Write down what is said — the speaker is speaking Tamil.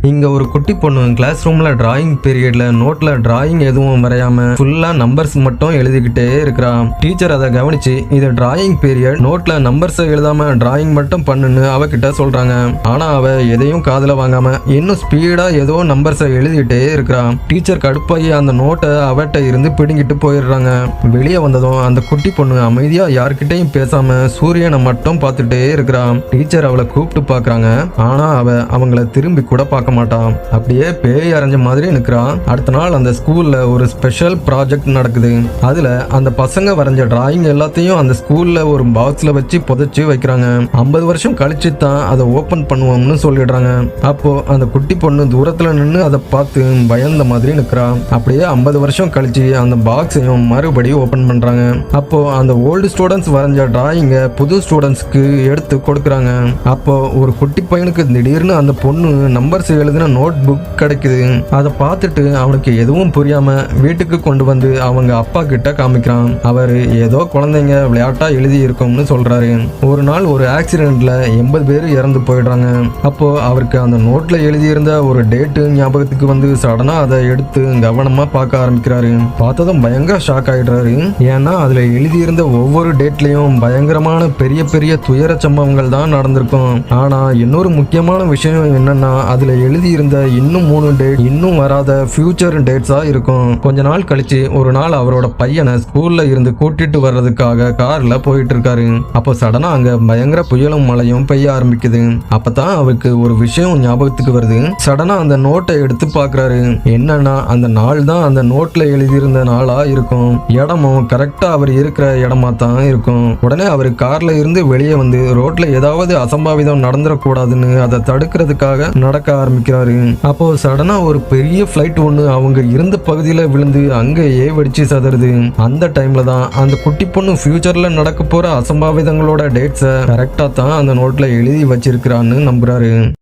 இங்க ஒரு குட்டி பொண்ணு கிளாஸ் ரூம்ல டிராயிங் பீரியட்ல நோட்ல டிராயிங் எதுவும் வரையாம ஃபுல்லா நம்பர்ஸ் மட்டும் எழுதிக்கிட்டே இருக்கிறா. டீச்சர் அதை கவனிச்சு இது டிராயிங் பீரியட், நோட்ல நம்பர்ஸ் எழுதாம டிராயிங் மட்டும் பண்ணுன்னு அவகிட்ட சொல்றாங்க. ஆனா அவ எதையும் காதுல வாங்காம இன்னும் ஸ்பீடா ஏதோ நம்பர்ஸ் எழுதிட்டே இருக்கிறா. டீச்சர் கடுப்பாகி அந்த நோட்டை அவட்ட இருந்து பிடுங்கிட்டு போயிடுறாங்க. வெளியே வந்ததும் அந்த குட்டி பொண்ணு அமைதியா யார்கிட்டையும் பேசாம சூரியனை மட்டும் பார்த்துட்டே இருக்கிறா. டீச்சர் அவளை கூப்பிட்டு பாக்குறாங்க. ஆனா அவங்கள திரும்பி கூட பார்க்க மாட்டான். அப்படியே பேய் அரைஞ்ச மாதிரி நிக்கிறான். அடுத்த நாள் அந்த ஸ்கூல்ல ஒரு ஸ்பெஷல் ப்ராஜெக்ட் நடக்குது. அதுல அந்த பசங்க வரைஞ்ச டிராயிங் எல்லாத்தையும் அந்த ஸ்கூல்ல ஒரு பாக்ஸ்ல வச்சு புதைச்சு வைக்கிறாங்க. 50 வருஷம் கழிச்சு தான் அதை ஓபன் பண்ணுவோம்னு சொல்லிடுறாங்க. அப்போ அந்த குட்டி பொண்ணு தூரத்துல நின்று அதை பார்த்து பயந்த மாதிரி நிக்கிறான். அப்படியே 50 வருஷம் கழிச்சு அந்த பாக்ஸையும் மறுபடியும் ஓபன் பண்றாங்க. அப்போ அந்த ஓல்டு ஸ்டூடெண்ட்ஸ் வரைஞ்ச டிராயிங்க புது ஸ்டூடெண்ட்ஸ்க்கு எடுத்து கொடுக்குறாங்க. அப்போ ஒரு குட்டி பையனுக்கு திடீர்னு அந்த பொண்ணு நம்பர்ஸ் எழுதின நோட் புக் கிடைக்குது. அதை பார்த்துட்டு அவனுக்கு எதுவும் புரியாம வீட்டுக்கு கொண்டு வந்து அவங்க அப்பா கிட்ட காமிக்கிறான். அவரு ஏதோ குழந்தைங்க விளையாட்டா எழுதி இருக்கும்னு சொல்றாரு. ஒரு நாள் ஒரு ஆக்சிடென்ட்ல 80 பேர் இறந்து போயிடுறாங்க. அப்போ அவருக்கு அந்த நோட்ல எழுதியிருந்த ஒரு டேட்டு ஞாபகத்துக்கு வந்து சடனா அதை எடுத்து கவனமா பார்க்க ஆரம்பிக்கிறாரு. பார்த்ததும் பயங்கர ஷாக் ஆயிடுறாரு. ஏன்னா அதுல எழுதியிருந்த ஒவ்வொரு டேட்லயும் பயங்கரமான பெரிய பெரிய துயர சம்பவங்கள் தான் நடந்திருக்கும். ஆனா இன்னொரு முக்கியமான விஷயம் என்னன்னா அதுல எழுதியிருந்த இன்னும் 3 டேட் இன்னும் வராத ஃபியூச்சர் டேட்ஸா இருக்கும். கொஞ்ச நாள் கழிச்சு ஒரு நாள் அவரோட பையனை ஸ்கூல்ல இருந்து கூட்டிட்டு வர்றதுக்காக கார்ல போயிட்டு இருக்காரு. அப்போ சடனா அங்க பயங்கர புயலும் மழையும் பெய்ய ஆரம்பிக்குது. அப்பதான் அவருக்கு ஒரு விஷயம் ஞாபகத்துக்கு வருது. சடனா அந்த நோட்டை எடுத்து பாக்குறாரு. என்னன்னா அந்த நாள் தான் அந்த நோட்ல எழுதியிருந்த நாளா இருக்கும். இடமும் கரெக்டா அவர் இருக்கிற இடமா தான் இருக்கும். உடனே அவர் கார்ல இருந்து வெளியே வந்து ரோட்ல ஏதாவது அசம்பாவிதம் நடந்துடக்கூடாதுன்னு அதை தடுக்கிறதுக்காக நடக்க ஆரம்பிக்கிறாரு. அப்போ சடனா ஒரு பெரிய ஃபிளைட் ஒண்ணு அவங்க இருந்த பகுதியில விழுந்து அங்கேயே வெடிச்சு சதறுது. அந்த டைம்ல தான் அந்த குட்டி பொண்ணு ஃபியூச்சர்ல நடக்க போற அசம்பாவிதங்களோட டேட்ஸை கரெக்டா தான் அந்த நோட்ல எழுதி வச்சிருக்கிறான்னு நம்புறாரு.